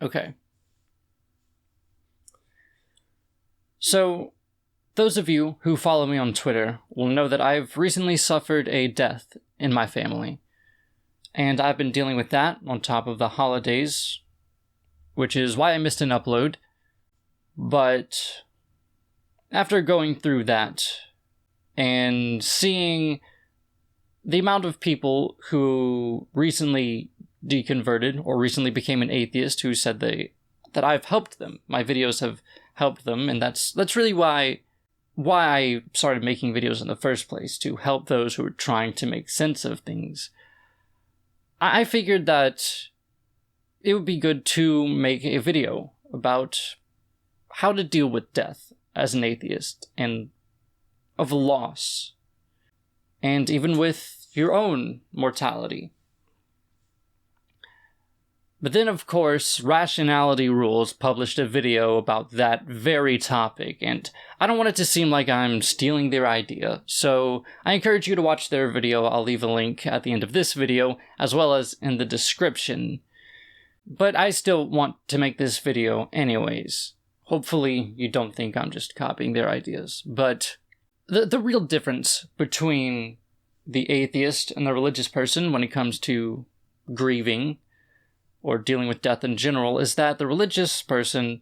Okay. So, those of you who follow me on Twitter will know that I've recently suffered a death in my family. And I've been dealing with that on top of the holidays, which is why I missed an upload. But after going through that and seeing the amount of people who recently deconverted or recently became an atheist who said that I've helped them, my videos have helped them, and that's really why I started making videos in the first place, to help those who are trying to make sense of things. I figured that it would be good to make a video about how to deal with death as an atheist, and of loss, and even with your own mortality. But then, of course, Rationality Rules published a video about that very topic, and I don't want it to seem like I'm stealing their idea, so I encourage you to watch their video. I'll leave a link at the end of this video, as well as in the description. But I still want to make this video anyways. Hopefully you don't think I'm just copying their ideas. But the real difference between the atheist and the religious person when it comes to grieving or dealing with death in general is that the religious person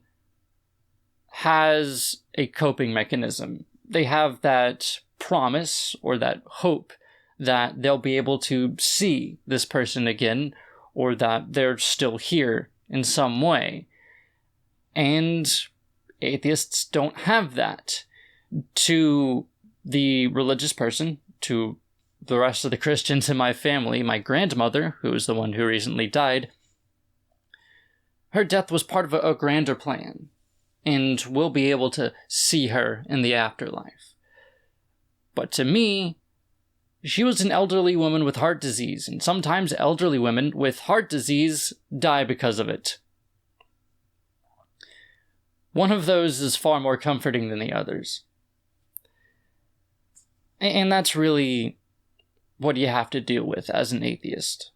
has a coping mechanism. They have that promise or that hope that they'll be able to see this person again, or that they're still here in some way. And atheists don't have that. To the religious person, to the rest of the Christians in my family, my grandmother, who is the one who recently died, her death was part of a grander plan, and we'll be able to see her in the afterlife. But to me, she was an elderly woman with heart disease, and sometimes elderly women with heart disease die because of it. One of those is far more comforting than the others. And that's really what you have to deal with as an atheist.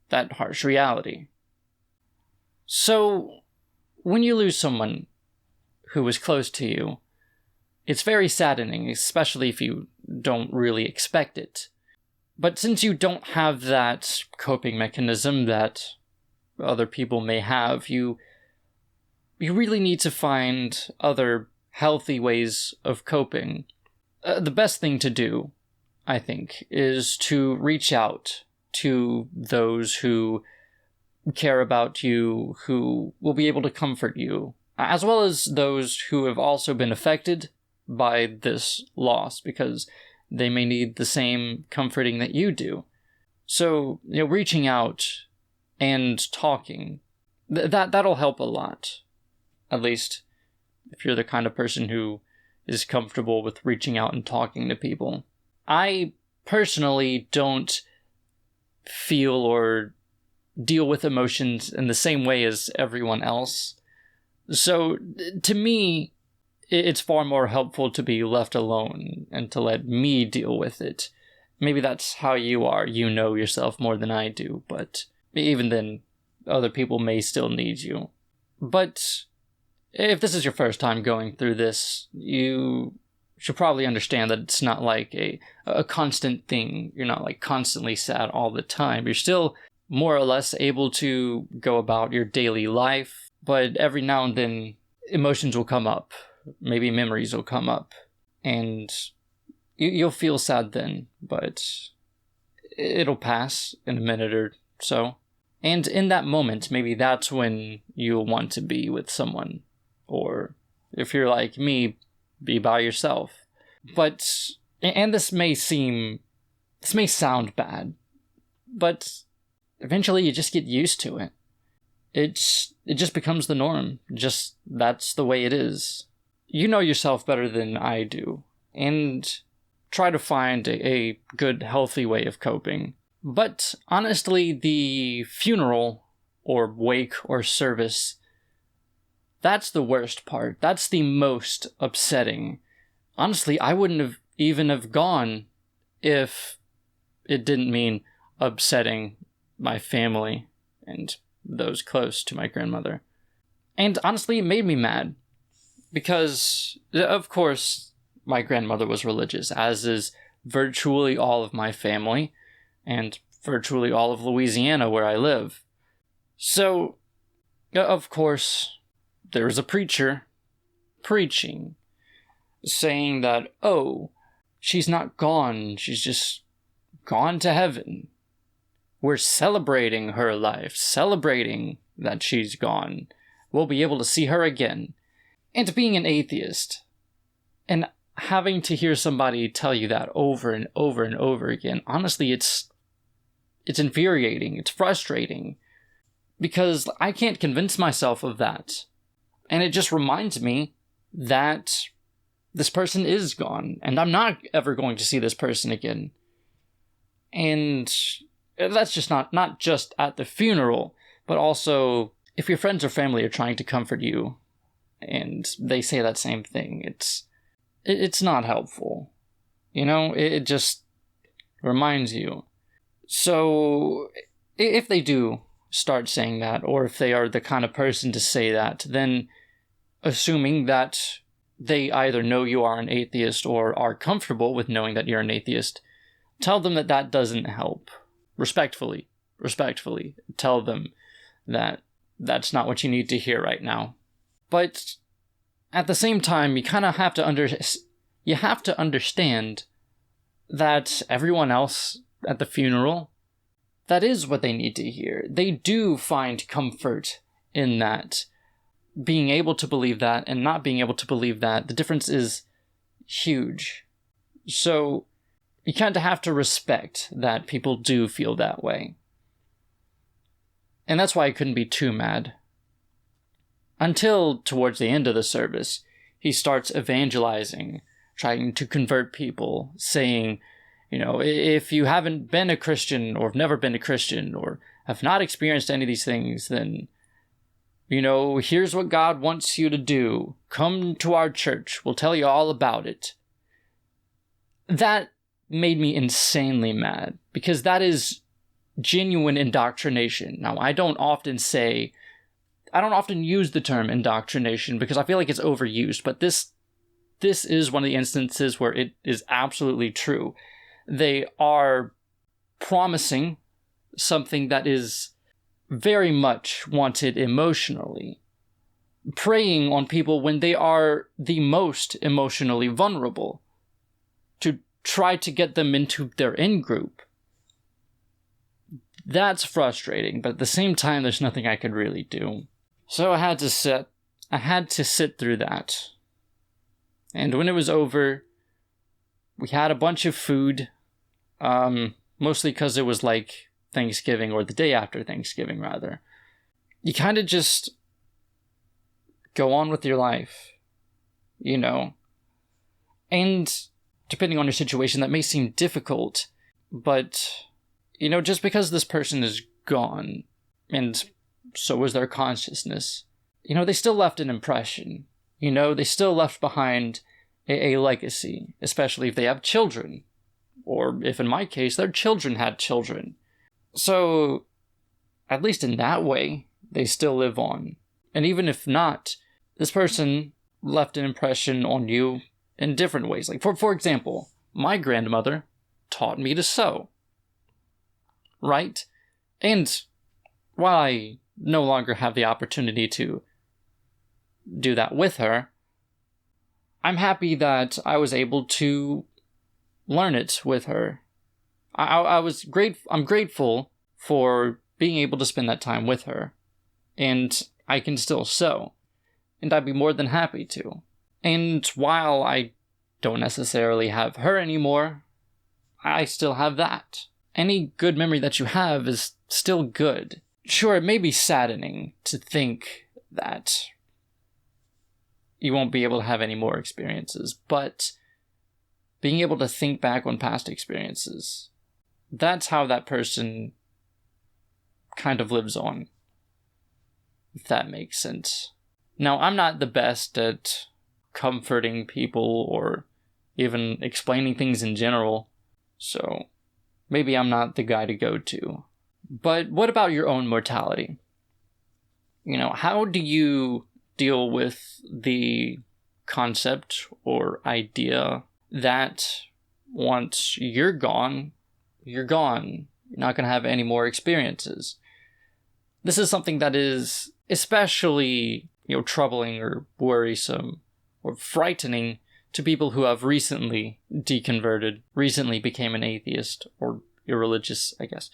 That harsh reality. So, when you lose someone who was close to you, it's very saddening, especially if you don't really expect it. But since you don't have that coping mechanism that other people may have, you really need to find other healthy ways of coping. The best thing to do, I think, is to reach out to those who care about you, who will be able to comfort you, as well as those who have also been affected by this loss, because they may need the same comforting that you do. So, reaching out and talking, that'll help a lot. At least, if you're the kind of person who is comfortable with reaching out and talking to people. I personally don't feel or deal with emotions in the same way as everyone else. So, to me, it's far more helpful to be left alone and to let me deal with it. Maybe that's how you are. You know yourself more than I do, but even then, other people may still need you. But if this is your first time going through this, you should probably understand that it's not like a constant thing. You're not like constantly sad all the time. You're still more or less able to go about your daily life, but every now and then emotions will come up. Maybe memories will come up, and you'll feel sad then, but it'll pass in a minute or so. And in that moment, maybe that's when you'll want to be with someone. Or if you're like me, be by yourself. But, and this may sound bad, but eventually you just get used to it. It just becomes the norm. Just, that's the way it is. You know yourself better than I do, and try to find a good, healthy way of coping. But honestly, the funeral, or wake, or service, that's the worst part. That's the most upsetting. Honestly, I wouldn't even have gone if it didn't mean upsetting my family and those close to my grandmother. And honestly, it made me mad. Because, of course, my grandmother was religious, as is virtually all of my family, and virtually all of Louisiana where I live. So, of course, there's a preacher preaching, saying that, oh, she's not gone, she's just gone to heaven. We're celebrating her life, celebrating that she's gone. We'll be able to see her again. And being an atheist, and having to hear somebody tell you that over and over and over again, honestly, it's infuriating, it's frustrating, because I can't convince myself of that. And it just reminds me that this person is gone, and I'm not ever going to see this person again. And that's just not just at the funeral, but also if your friends or family are trying to comfort you, and they say that same thing, it's not helpful. You know, it just reminds you. So, if they do start saying that, or if they are the kind of person to say that, then assuming that they either know you are an atheist or are comfortable with knowing that you're an atheist, tell them that that doesn't help. Respectfully, tell them that that's not what you need to hear right now. But at the same time, you kind of have to understand that everyone else at the funeral, that is what they need to hear. They do find comfort in that. Being able to believe that and not being able to believe that, the difference is huge. So you kind of have to respect that people do feel that way. And that's why I couldn't be too mad. Until towards the end of the service, he starts evangelizing, trying to convert people, saying, you know, if you haven't been a Christian or have never been a Christian or have not experienced any of these things, then, you know, here's what God wants you to do. Come to our church. We'll tell you all about it. That made me insanely mad, because that is genuine indoctrination. Now, I don't often use the term indoctrination because I feel like it's overused, but this is one of the instances where it is absolutely true. They are promising something that is very much wanted emotionally, preying on people when they are the most emotionally vulnerable, to try to get them into their in-group. That's frustrating, but at the same time, there's nothing I could really do. So I had to sit through that. And when it was over, we had a bunch of food, mostly because it was like Thanksgiving, or the day after Thanksgiving, rather. You kind of just go on with your life, you know. And depending on your situation, that may seem difficult, but, you know, just because this person is gone, and so was their consciousness, you know, they still left an impression. You know, they still left behind a legacy, especially if they have children, or if in my case, their children had children. So, at least in that way, they still live on. And even if not, this person left an impression on you in different ways. Like, for example, my grandmother taught me to sew. Right? And while I no longer have the opportunity to do that with her, I'm happy that I was able to learn it with her. I'm grateful for being able to spend that time with her, and I can still sew, and I'd be more than happy to. And while I don't necessarily have her anymore, I still have that. Any good memory that you have is still good. Sure, it may be saddening to think that you won't be able to have any more experiences, but being able to think back on past experiences, that's how that person kind of lives on, if that makes sense. Now, I'm not the best at comforting people or even explaining things in general, so maybe I'm not the guy to go to. But what about your own mortality? You know, how do you deal with the concept or idea that once you're gone, you're gone. You're not going to have any more experiences. This is something that is especially, troubling or worrisome or frightening to people who have recently deconverted, recently became an atheist or irreligious, I guess.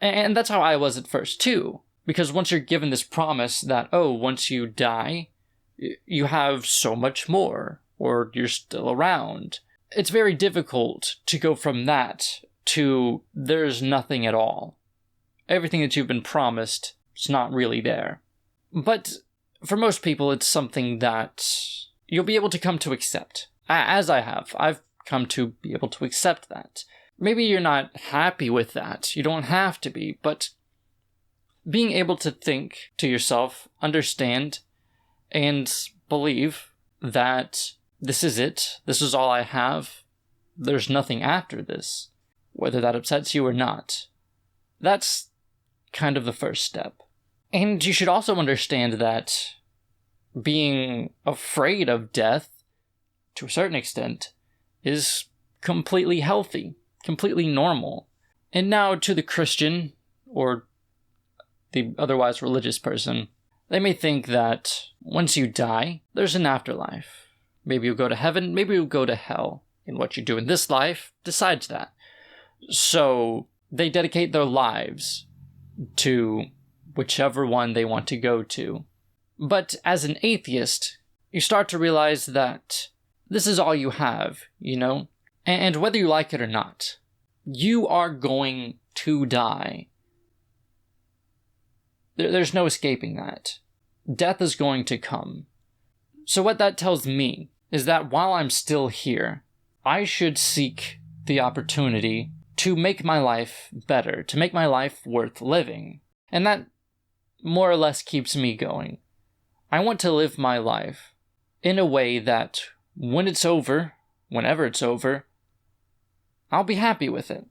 And that's how I was at first too. Because once you're given this promise that, once you die, you have so much more, or you're still around, it's very difficult to go from that to there's nothing at all. Everything that you've been promised is not really there. But for most people, it's something that you'll be able to come to accept. As I have. I've come to be able to accept that. Maybe you're not happy with that. You don't have to be, but being able to think to yourself, understand, and believe that this is it, this is all I have, there's nothing after this, whether that upsets you or not, that's kind of the first step. And you should also understand that being afraid of death, to a certain extent, is completely healthy, completely normal. And now to the Christian, or the otherwise religious person, they may think that once you die, there's an afterlife. Maybe you'll go to heaven, maybe you'll go to hell. And what you do in this life decides that. So they dedicate their lives to whichever one they want to go to. But as an atheist, you start to realize that this is all you have, And whether you like it or not, you are going to die. There's no escaping that. Death is going to come. So what that tells me is that while I'm still here, I should seek the opportunity to make my life better, to make my life worth living. And that more or less keeps me going. I want to live my life in a way that when it's over, whenever it's over, I'll be happy with it.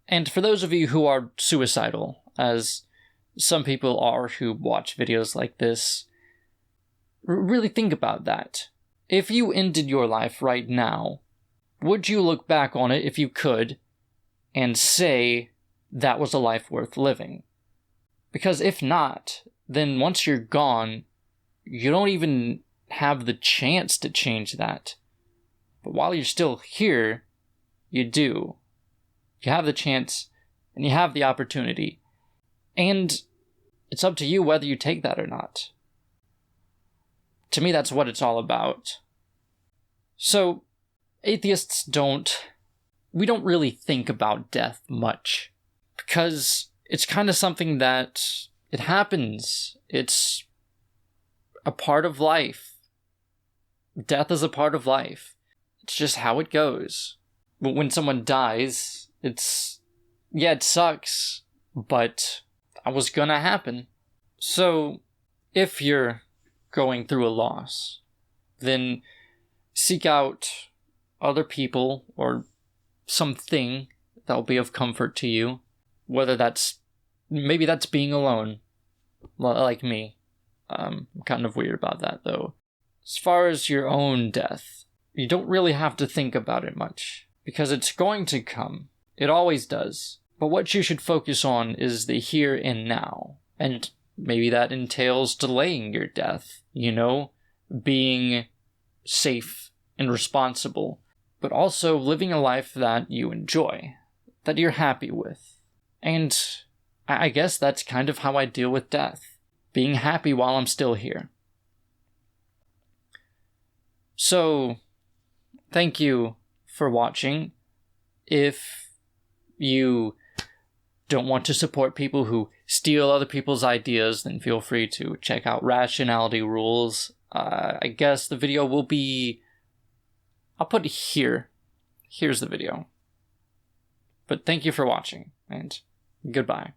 And for those of you who are suicidal, as some people are who watch videos like this, really think about that. If you ended your life right now, would you look back on it if you could and say that was a life worth living? Because if not, then once you're gone, you don't even have the chance to change that. But while you're still here, you do. You have the chance, and you have the opportunity. And it's up to you whether you take that or not. To me, that's what it's all about. So, atheists we don't really think about death much. Because it's kind of something that, it happens. It's a part of life. Death is a part of life. It's just how it goes. But when someone dies, it sucks, but that was gonna happen. So, if you're going through a loss, then seek out other people or something that'll be of comfort to you. Whether maybe that's being alone, like me. I'm kind of weird about that, though. As far as your own death, you don't really have to think about it much, because it's going to come. It always does. But what you should focus on is the here and now. And maybe that entails delaying your death, being safe and responsible, but also living a life that you enjoy, that you're happy with. And I guess that's kind of how I deal with death. Being happy while I'm still here. So, thank you for watching. If you don't want to support people who steal other people's ideas, then feel free to check out Rationality Rules. I guess the video will be... I'll put it here. Here's the video. But thank you for watching, and goodbye.